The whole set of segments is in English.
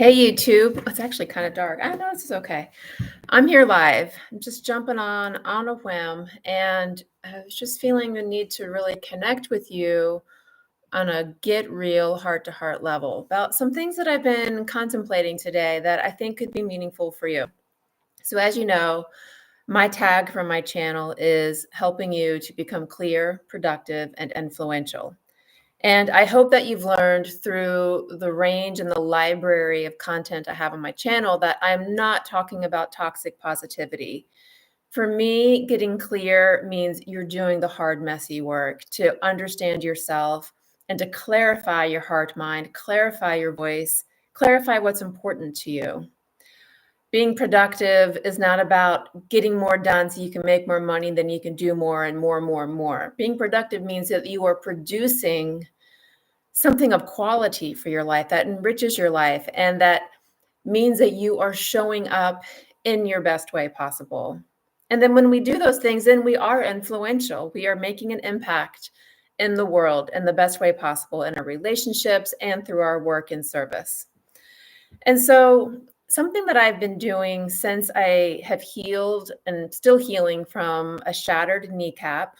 Hey YouTube, it's actually kind of dark. I know this is okay. I'm here live. I'm just jumping on a whim, and I was just feeling the need to really connect with you on a get real heart to heart level about some things that I've been contemplating today that I think could be meaningful for you. So, as you know, my tag from my channel is helping you to become clear, productive, and influential. And I hope that you've learned through the range and the library of content I have on my channel that I'm not talking about toxic positivity. For me, getting clear means you're doing the hard, messy work to understand yourself and to clarify your heart mind, clarify your voice, clarify what's important to you. Being productive is not about getting more done so you can make more money, then you can do more and more and more and more. Being productive means that you are producing something of quality for your life that enriches your life and that means that you are showing up in your best way possible. And then when we do those things, then we are influential. We are making an impact in the world in the best way possible in our relationships and through our work and service. And so, something that I've been doing since I have healed and still healing from a shattered kneecap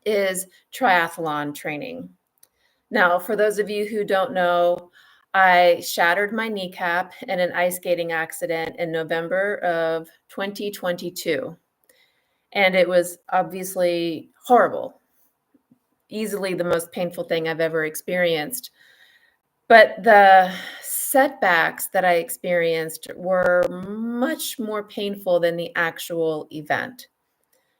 is triathlon training. Now, for those of you who don't know, I shattered my kneecap in an ice skating accident in November of 2022. And it was obviously horrible, easily the most painful thing I've ever experienced. But the setbacks that I experienced were much more painful than the actual event.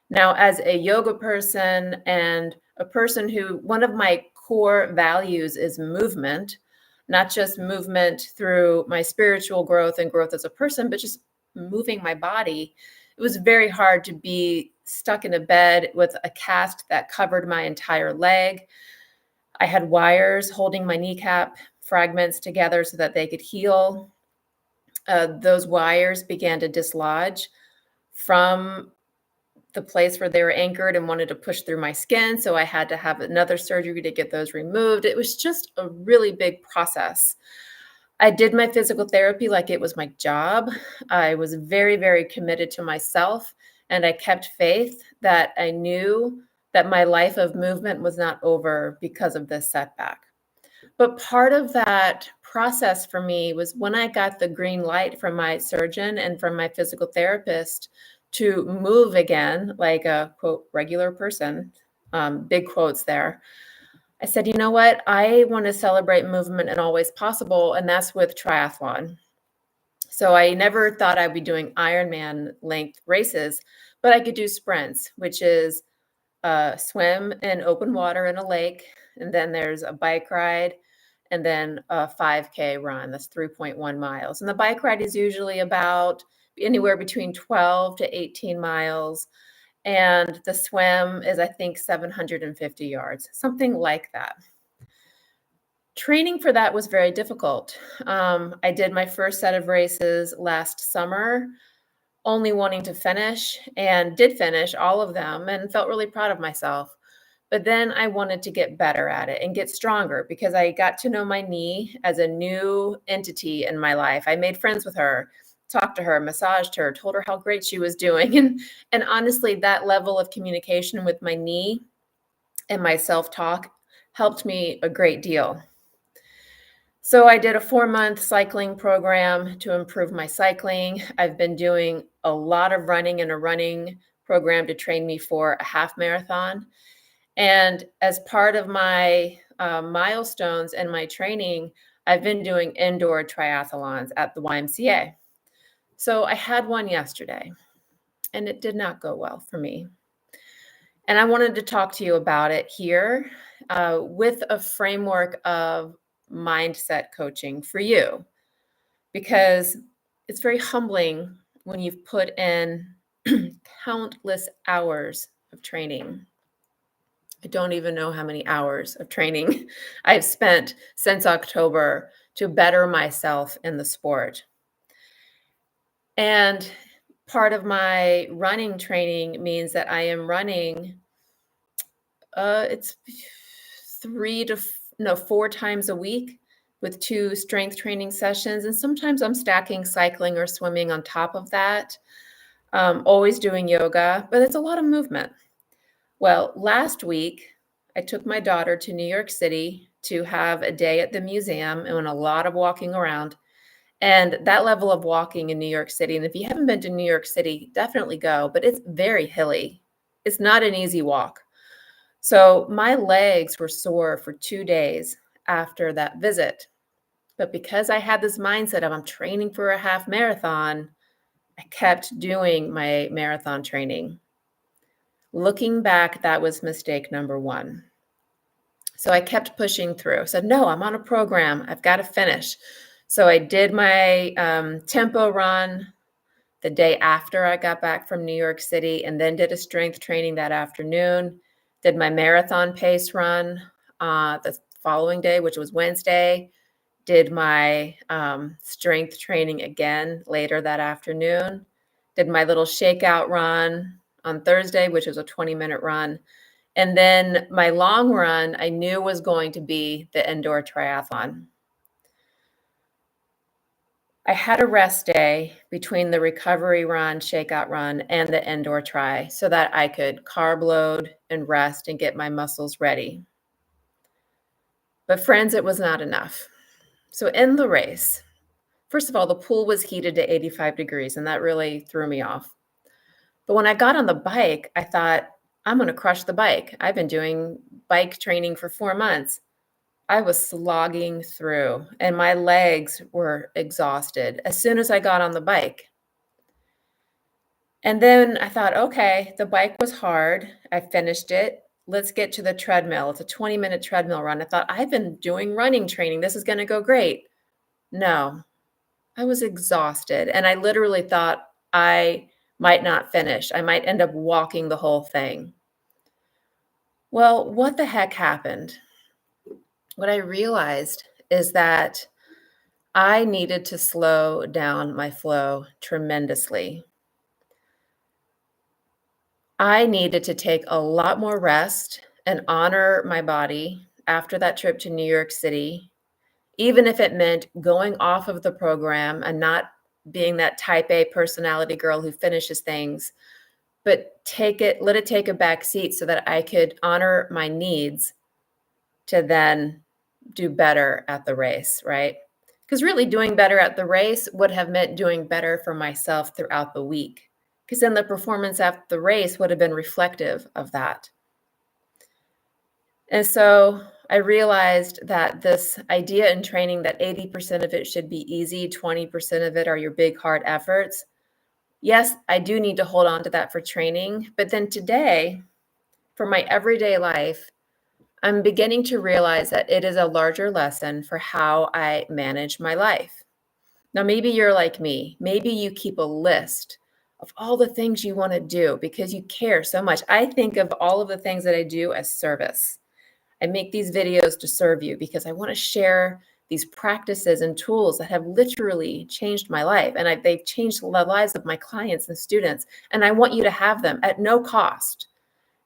Now, as a yoga person and a person who, one of my core values is movement, not just movement through my spiritual growth and growth as a person, but just moving my body. It was very hard to be stuck in a bed with a cast that covered my entire leg. I had wires holding my kneecap fragments together so that they could heal. Those wires began to dislodge from the place where they were anchored and wanted to push through my skin. So I had to have another surgery to get those removed. It was just a really big process. I did my physical therapy like it was my job. I was very, very committed to myself, and I kept faith that I knew that my life of movement was not over because of this setback. But part of that process for me was when I got the green light from my surgeon and from my physical therapist to move again, like a quote, regular person, big quotes there. I said, you know what? I want to celebrate movement in all ways possible, and that's with triathlon. So I never thought I'd be doing Ironman length races, but I could do sprints, which is swim in open water in a lake, and then there's a bike ride, and then a 5K run. That's 3.1 miles. And the bike ride is usually about anywhere between 12 to 18 miles. And the swim is, I think, 750 yards, something like that. Training for that was very difficult. I did my first set of races last summer, only wanting to finish, and did finish all of them and felt really proud of myself. But then I wanted to get better at it and get stronger because I got to know my knee as a new entity in my life. I made friends with her, talked to her, massaged her, told her how great she was doing. And honestly, that level of communication with my knee and my self-talk helped me a great deal. So I did a 4-month cycling program to improve my cycling. I've been doing a lot of running in a running program to train me for a half marathon. And as part of my milestones and my training, I've been doing indoor triathlons at the YMCA. So I had one yesterday, and it did not go well for me. And I wanted to talk to you about it here with a framework of mindset coaching for you, because it's very humbling when you've put in countless hours of training. I don't even know how many hours of training I've spent since October to better myself in the sport. And part of my running training means that I am running, it's 4 times a week, with 2 strength training sessions, and sometimes I'm stacking cycling or swimming on top of that. Always doing yoga, but it's a lot of movement. Well, last week, I took my daughter to New York City to have a day at the museum and a lot of walking around. And that level of walking in New York City, and if you haven't been to New York City, definitely go, but it's very hilly. It's not an easy walk. So my legs were sore for 2 days after that visit. But because I had this mindset of I'm training for a half marathon, I kept doing my marathon training. Looking back, that was mistake number 1. So I kept pushing through. Said, "No, I'm on a program. I've got to finish." So I did my tempo run the day after I got back from New York City, and then did a strength training that afternoon. Did my marathon pace run the following day, which was Wednesday. Did my strength training again later that afternoon. Did my little shakeout run on Thursday, which was a 20-minute run. And then my long run, I knew was going to be the indoor triathlon. I had a rest day between the recovery run, shakeout run, and the indoor tri so that I could carb load and rest and get my muscles ready. But friends, it was not enough. So in the race, first of all, the pool was heated to 85 degrees, and that really threw me off. But when I got on the bike, I thought, I'm going to crush the bike. I've been doing bike training for 4 months. I was slogging through, and my legs were exhausted as soon as I got on the bike. And then I thought, okay, the bike was hard. I finished it. Let's get to the treadmill. It's a 20-minute treadmill run. I thought, I've been doing running training. This is going to go great. No, I was exhausted. And I literally thought I might not finish. I might end up walking the whole thing. Well, what the heck happened? What I realized is that I needed to slow down my flow tremendously. I needed to take a lot more rest and honor my body after that trip to New York City, even if it meant going off of the program and not being that type A personality girl who finishes things, but let it take a back seat so that I could honor my needs to then do better at the race, right? Because really doing better at the race would have meant doing better for myself throughout the week. Because then the performance after the race would have been reflective of that. And so I realized that this idea in training that 80% of it should be easy, 20% of it are your big, hard efforts. Yes, I do need to hold on to that for training. But then today, for my everyday life, I'm beginning to realize that it is a larger lesson for how I manage my life. Now, maybe you're like me. Maybe you keep a list of all the things you want to do because you care so much. I think of all of the things that I do as service. I make these videos to serve you because I want to share these practices and tools that have literally changed my life. And they've changed the lives of my clients and students. And I want you to have them at no cost,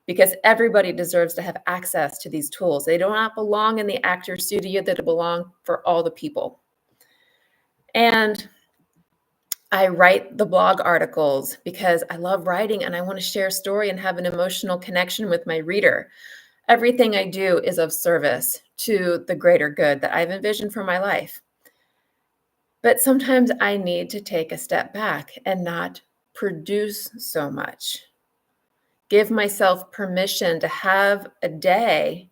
because everybody deserves to have access to these tools. They do not belong in the actor studio, they belong for all the people. And I write the blog articles because I love writing and I want to share a story and have an emotional connection with my reader. Everything I do is of service to the greater good that I've envisioned for my life. But sometimes I need to take a step back and not produce so much. Give myself permission to have a day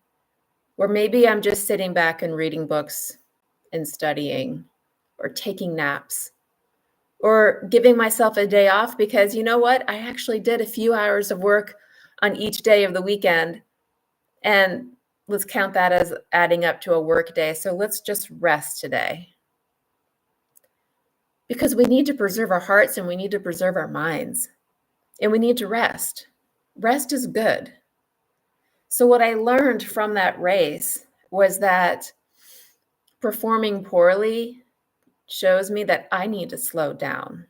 where maybe I'm just sitting back and reading books and studying or taking naps or giving myself a day off because you know what? I actually did a few hours of work on each day of the weekend, and let's count that as adding up to a work day. So let's just rest today. Because we need to preserve our hearts and we need to preserve our minds and we need to rest. Rest is good. So what I learned from that race was that performing poorly shows me that I need to slow down.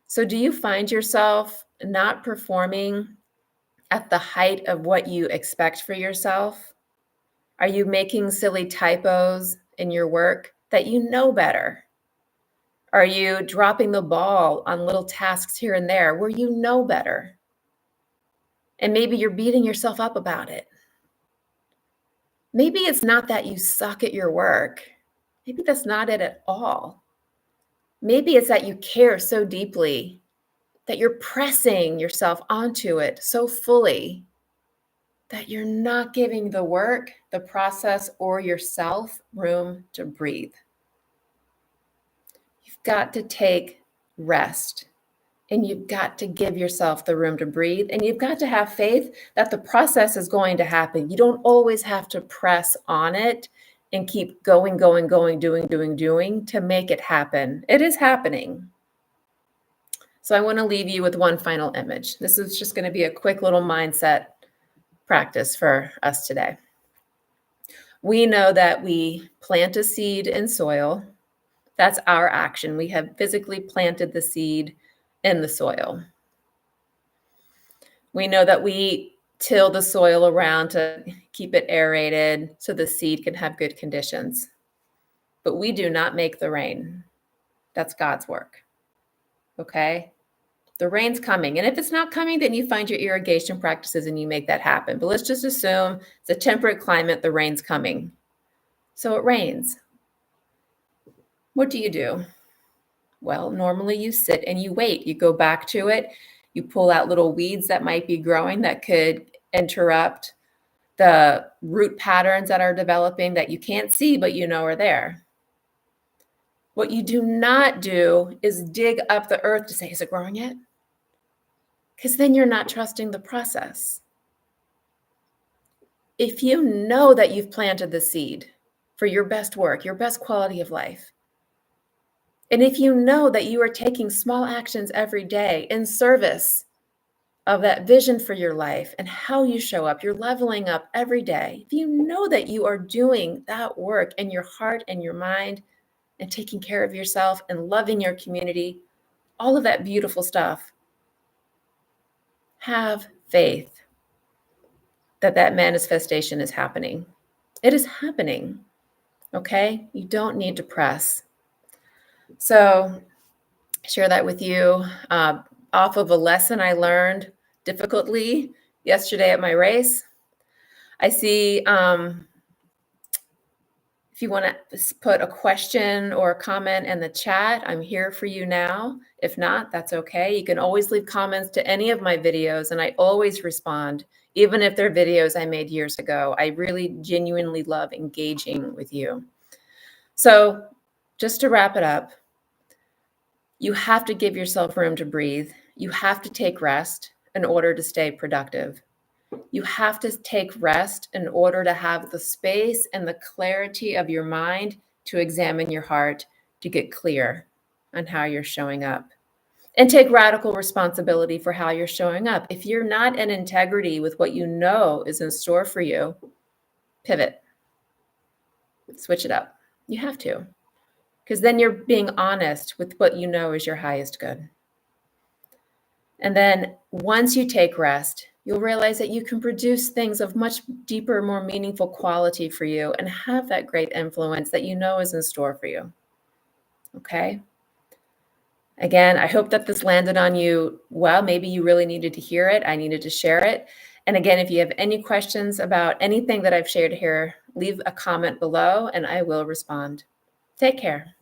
So do you find yourself not performing at the height of what you expect for yourself? Are you making silly typos in your work that you know better? Are you dropping the ball on little tasks here and there where you know better? And maybe you're beating yourself up about it. Maybe it's not that you suck at your work. Maybe that's not it at all. Maybe it's that you care so deeply that you're pressing yourself onto it so fully that you're not giving the work, the process, or yourself room to breathe. You've got to take rest, and you've got to give yourself the room to breathe, and you've got to have faith that the process is going to happen. You don't always have to press on it and keep going, doing to make it happen. It is happening. So I want to leave you with one final image. This is just going to be a quick little mindset practice for us today. We know that we plant a seed in soil. That's our action. We have physically planted the seed in the soil. We know that we till the soil around to keep it aerated so the seed can have good conditions. But we do not make the rain. That's God's work. Okay? The rain's coming. And if it's not coming, then you find your irrigation practices and you make that happen. But let's just assume it's a temperate climate, the rain's coming. So it rains. What do? Well, normally you sit and you wait. You go back to it. You pull out little weeds that might be growing that could interrupt the root patterns that are developing that you can't see, but you know are there. What you do not do is dig up the earth to say, is it growing yet? Because then you're not trusting the process. If you know that you've planted the seed for your best work, your best quality of life, and if you know that you are taking small actions every day in service of that vision for your life and how you show up, you're leveling up every day. If you know that you are doing that work in your heart and your mind and taking care of yourself and loving your community, all of that beautiful stuff, have faith that that manifestation is happening. It is happening, okay? You don't need to press. So share that with you off of a lesson I learned difficultly yesterday at my race. I see if you want to put a question or a comment in the chat, I'm here for you now. If not, that's okay. You can always leave comments to any of my videos, and I always respond, even if they're videos I made years ago. I really genuinely love engaging with you. So just to wrap it up, you have to give yourself room to breathe. You have to take rest in order to stay productive. You have to take rest in order to have the space and the clarity of your mind to examine your heart, to get clear on how you're showing up. And take radical responsibility for how you're showing up. If you're not in integrity with what you know is in store for you, pivot. Switch it up. You have to. Because then you're being honest with what you know is your highest good. And then once you take rest, you'll realize that you can produce things of much deeper, more meaningful quality for you and have that great influence that you know is in store for you. Okay? Again, I hope that this landed on you well. Maybe you really needed to hear it. I needed to share it. And again, if you have any questions about anything that I've shared here, leave a comment below and I will respond. Take care.